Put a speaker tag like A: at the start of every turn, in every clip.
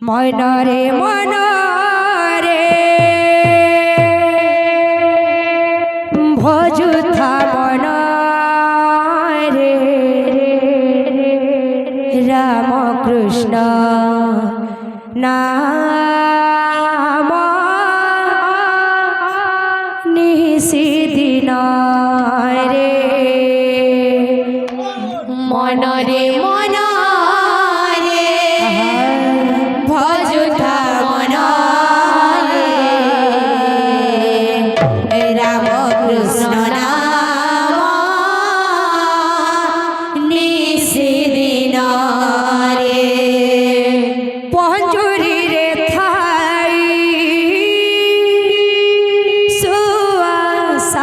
A: মনরে মনরে ভজুথা মন রে রাম কৃষ্ণ নাম নিশিদিন রে মনরে মনরে ভজুথা মন রে রাম কৃষ্ণ নাম নিশিদিন রে পঞ্জুরি রে থাই সুয়াসারি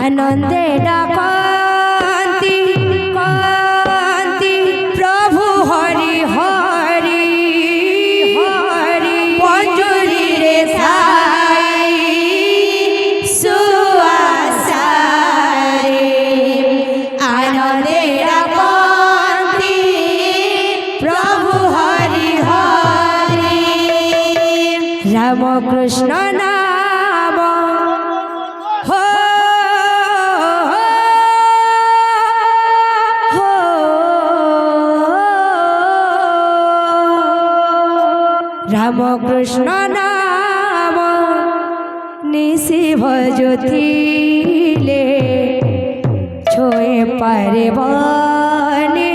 A: আনন্দে ডাকন্তি কান্তি প্রভু হরি হরি হরি পঞ্জুরি রে থাই সুয়াসারি আনন্দে ডাকন্তি প্রভু হরি হরি রাম কৃষ্ণ নাম হো রাম কৃষ্ণ নাম নিশি ভজুথিলে ছোয়ে পারিবনি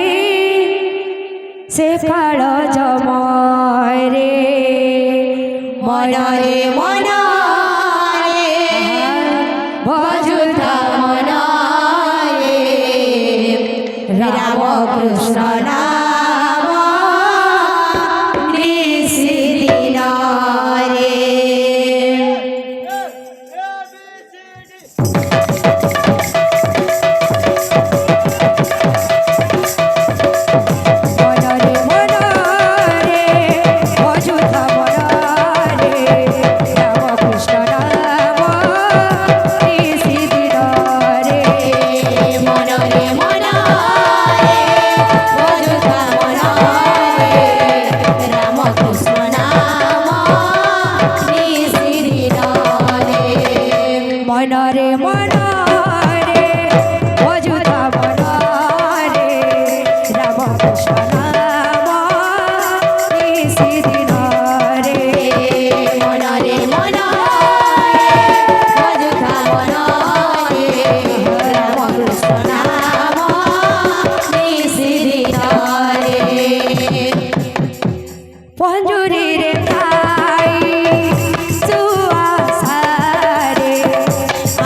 A: সে কাল জময় রে মনরে মনরে ভজুথা মন রে রাম কৃষ্ণ নাম নিশিদিন রে মনরে মনরে ভজুথা মন রে রাম কৃষ্ণ নাম নিশিদিন রে মনরে মনরে ভজুথা মন রে রাম কৃষ্ণ নাম নিশিদিন রে মনরে মনরে ভজুথা মন রে রাম কৃষ্ণ নাম নিশিদিন রে মনরে মনরে ভজুথা মন রে রাম কৃষ্ণ নাম নিশিদিন রে পঞ্জুরি রে খাই সুয়াসারে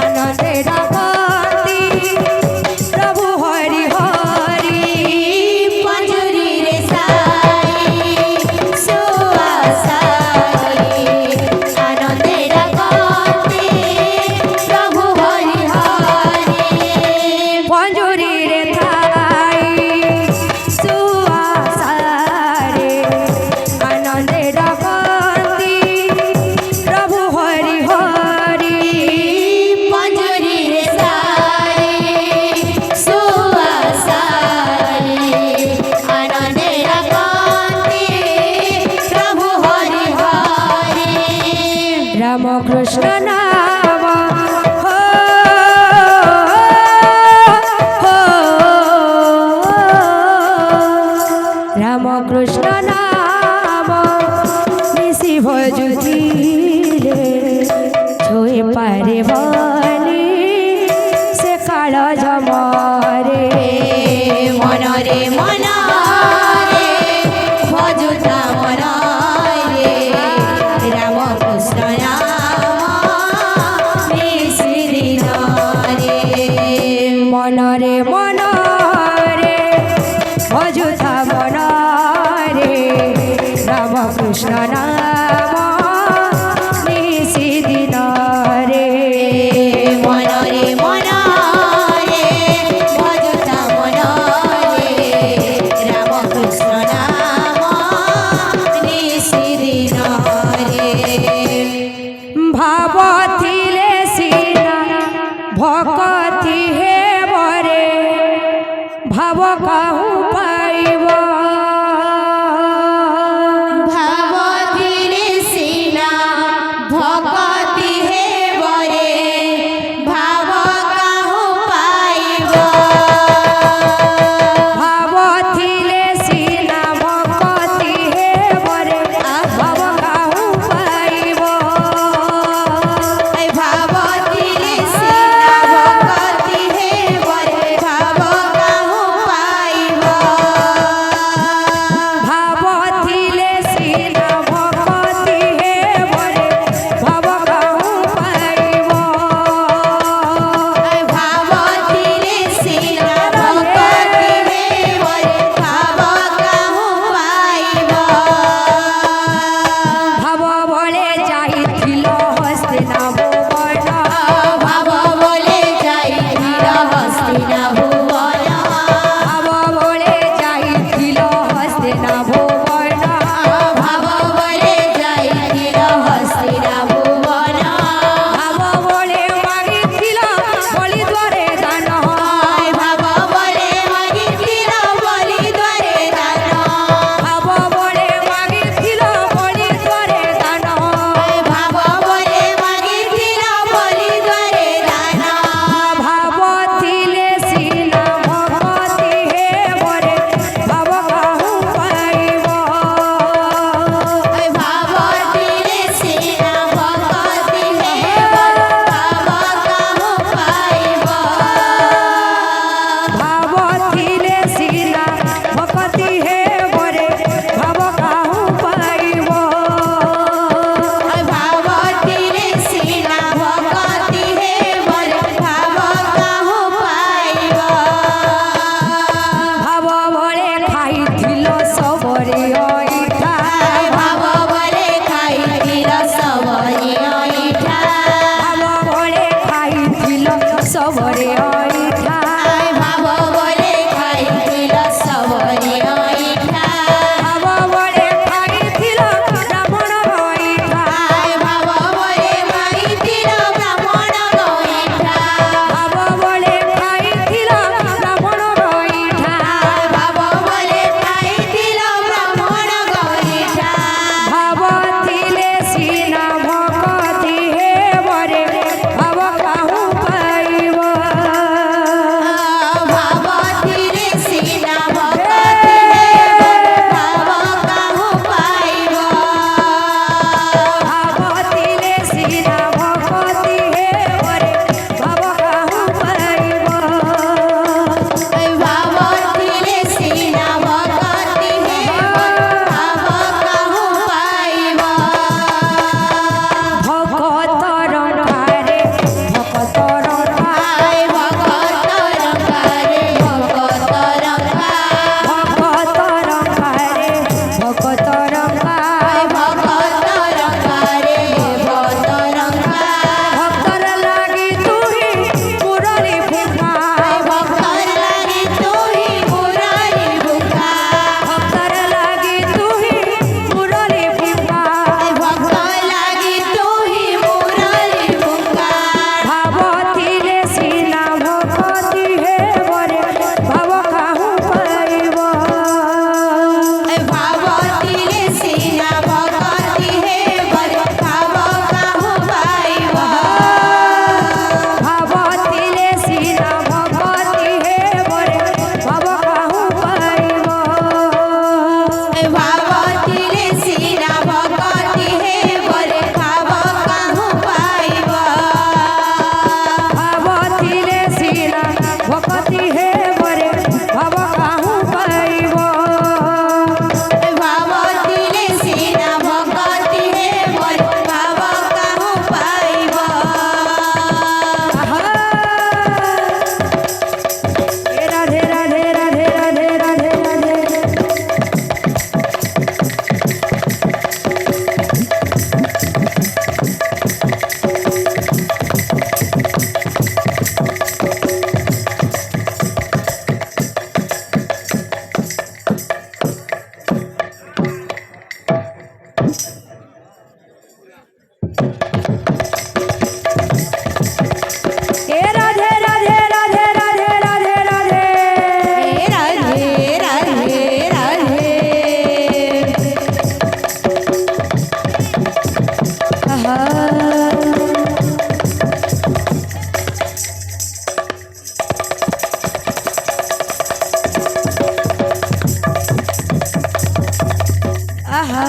A: আনন্দে ডাকন্তি প্রভু হরি হরি পঞ্জুরি রে সাই সুয়াসারে আনন্দে ডাকন্তি প্রভু হরি হরি পঞ্জুরি রে থাই সুয়াসারে আনন্দে ডাকন্তি প্রভু হরি হরি পঞ্জুরি রে সাই সুয়াসারে আনন্দে ডাকন্তি প্রভু হরি হরি রাম কৃষ্ণ নাম হো হো রাম কৃষ্ণ নাম নিশি ভজুথিলে ছোয়ে পারিবনি সে কাল জমরে মনরে মনরে ভজুথা মন রে রাম কৃষ্ণ নাম নিশিদিন রে মনরে মনরে ভজুথা মন রে রাম কৃষ্ণ নাম নিশিদিন রে মনরে মনরে ভজুথা মন রে রাম কৃষ্ণ নাম নিশিদিন রে ভাবথিলে সিনা ভকতি হে বরে ভাব কাহু পাইব ଖାଇଥିଲ ସବରେ ଅଇଠା
B: ଭାବ ବଳେ ଖାଇଥିଲ ସବରେ ଅଇଠା
A: ଭାବ ବଳେ ଖାଇଥିଲ ସବରେ ଅଇଠା
B: ଭାବ ବଳେ ଖାଇଥିଲ ସବରେ ଅଇଠା
A: ଭାବ ବଳେ ଖାଇଥିଲ ବ୍ରାହ୍ମଣ ଅଇଠା
B: ଭାବ ବଳେ ଖାଇଥିଲ ବ୍ରାହ୍ମଣ ଅଇଠା
A: ଭାବ ବଳେ ଖାଇଥିଲ ବ୍ରାହ୍ମଣ ଅଇଠା
B: ଭାବ ବଳେ ଖାଇଥିଲ ବ୍ରାହ୍ମଣ ଅଇଠା
A: ଭାବ ଥିଲେ ସିନା ଭକତି ହେବରେ ଭାବ କାହୁଁ ପାଇବ
B: ଭାବ ଥିଲେ ସିନା ଭକତି ହେବ ଭାବ କାହୁଁ ପାଇବ
A: ଭାବ ଥିଲେ ସିନା ଭକତି ହେବରେ ଭାବ କାହୁଁ ପାଇବ
B: ଭାବ ଥିଲେ ସିନା ଭକତି ହେବ ଭାବ କାହୁଁ ପାଇବ
A: ଭକତର ଠାରେ ଭକତର ଠାରେ
B: ଭକତର କାରେ ଭକତର କା
A: ଭକତର ଠାରେ ଭକତର
B: ଭକତର କାରେ ଭକତର କା
A: ଭକ୍ତର ଲାଗି ତୁହି ମୁରଲି ଫୁଙ୍କା
B: ଭକ୍ତର ଲାଗି ତୁହି ମୁରଲି ଭୁକା
A: ଭକ୍ତର ଲାଗି ତୁହି ମୁରଲି ଫୁଙ୍କା
B: ଭକ୍ତ ଲାଗି ତୁହି ମୁରଲି ଭୁକା
A: ଭାବ ଥିଲେ ସିନା ଭକତି ହେବରେ ଭାବ କାହୁଁ ପାଇବ
B: ଭାବ ଥିଲେ ସିନା ଭକତି ହେବରେ ଭାବ କାହୁଁ ପାଇବ
A: ଭାବ ଥିଲେ ସିନା ଭକତି ହେବରେ ଭାବ କାହୁଁ ପାଇବ
B: ଭାବ ଥିଲେ ସିନା ଭକତି ହେବରେ ଭାବ କାହୁଁ ପାଇବ
A: ଭାବ ଥିଲେ ସିନା ଭକତି ହେବରେ ଭାବ କାହୁଁ ପାଇବ
B: ଭାବ ଥିଲେ ସିନା ଭକତି ହେବରେ ଭାବ କାହୁଁ ପାଇବ
A: ଆହା ଏ ରାଧେ ରାଧେ ରାଧେ ରାଧେ ରାଧେ ରାଧେ ए राधे राधे राधे राधे राधे राधे
B: राधे राधे राधे
A: आहा आहा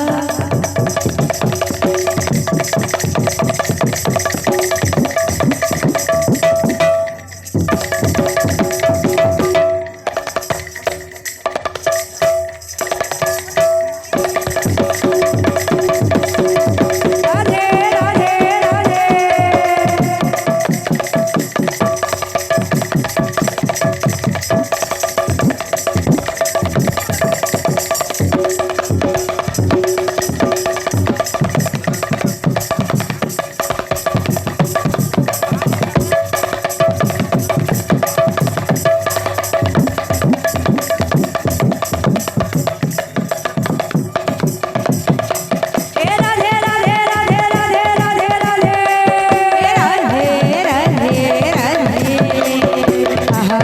A: राधे राधे राधे ए राधे राधे राधे राधे राधे राधे
B: राधे राधे
A: आहा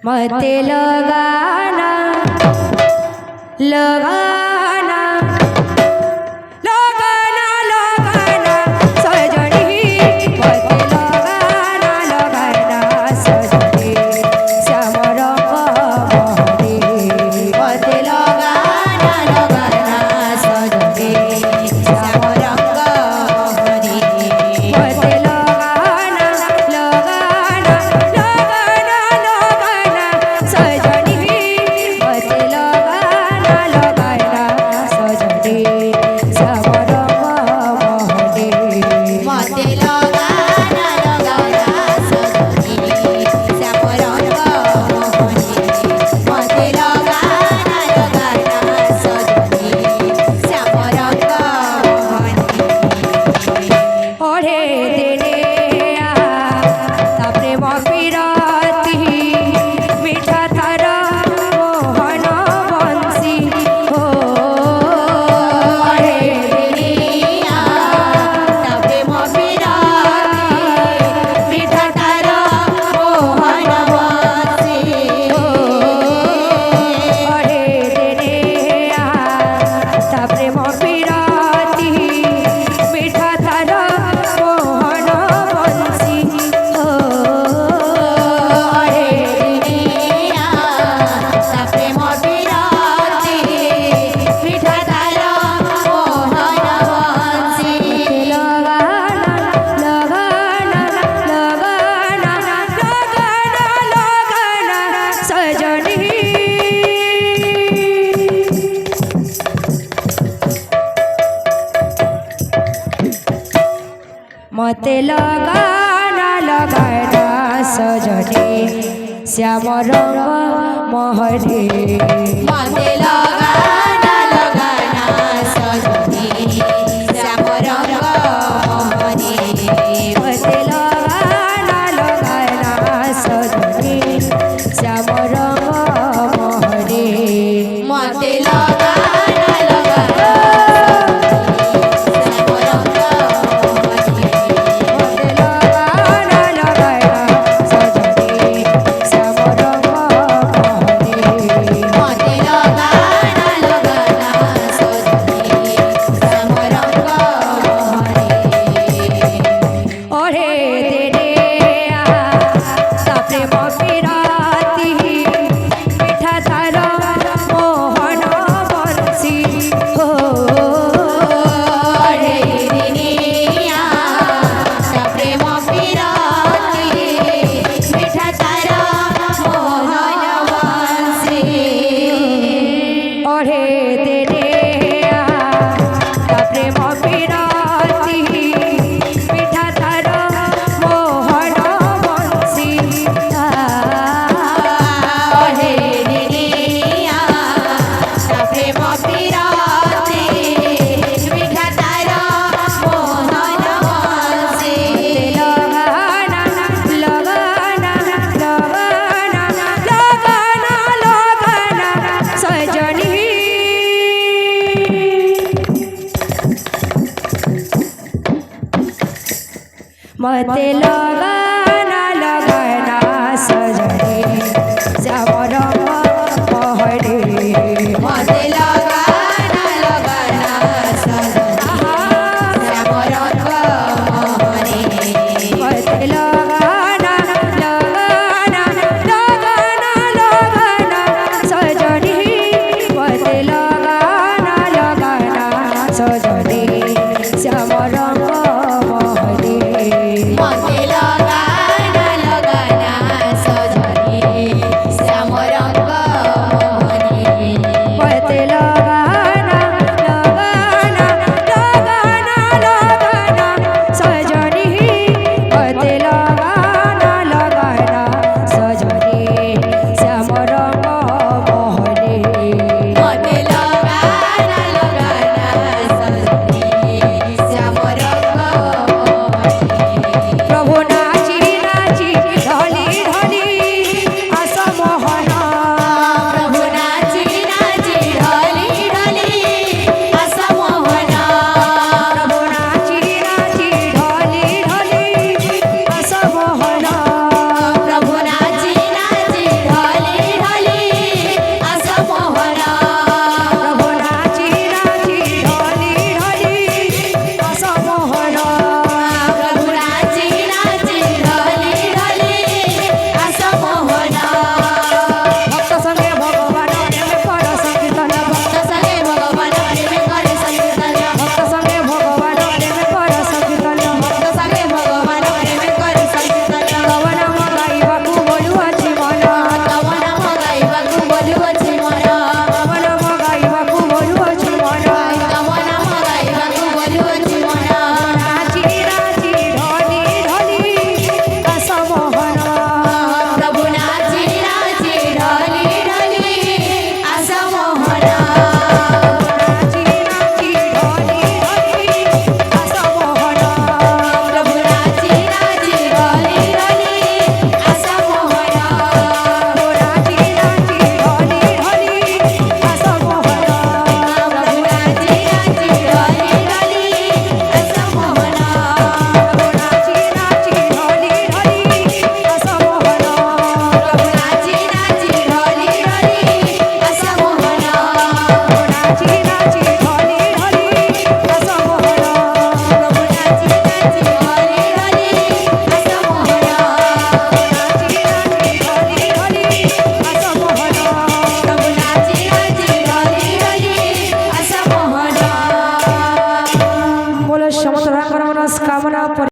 A: मते लगाना लगाना लगाना लगाना सजनी मते लगाना लगाना सजनी श्याम रंग मोहनी
B: मते लगाना लगाना सजनी श्याम रंग मोहनी
A: मते लगाना लगाना लगाना लगाना सजनी मते लगाना लगाना प्रेम पिराती मीठा थारा मोहन बंसी हो
B: रे दुनिया प्रेम पिराती मीठा तारा मोहन बंसी
A: अरे देने ता प्रेम पिराती मीठा थारा मोहन बंसी हो
B: रे दुनिया प्रेम पिराती मीठा तारा मोहन बंसी
A: लगाना लगाना लगाना लगाना लगाना सजनी मते लगाना लगाना सजनी श्याम रंग महरे
B: मते लगाना लगाना सजनी श्याम रंग मोहनी
A: मते लगाना लगाना सजनी श्याम रंग महरे
B: मते लगाना लगाना श्याम रंग मोहनी
A: मते लगाना लगाना सजनी श्याम रंग महरे
B: मते लगाना लगाना सजनी श्याम रंग मोहनी
A: ओरे देने ता प्रेम पिराती मीठा थारा मोहन बंसी हो
B: रे दुनिया प्रेम पिराती मीठा तारा मोहन बंसी
A: ओरे देने ता प्रेम पिराती मीठा थारा मोहन बंसी
B: रे दुनिया प्रेम पिराती मीठा तारा मोहन बंसी
A: लगाना लगाना लगाना लगाना लगाना सजनी मते लगा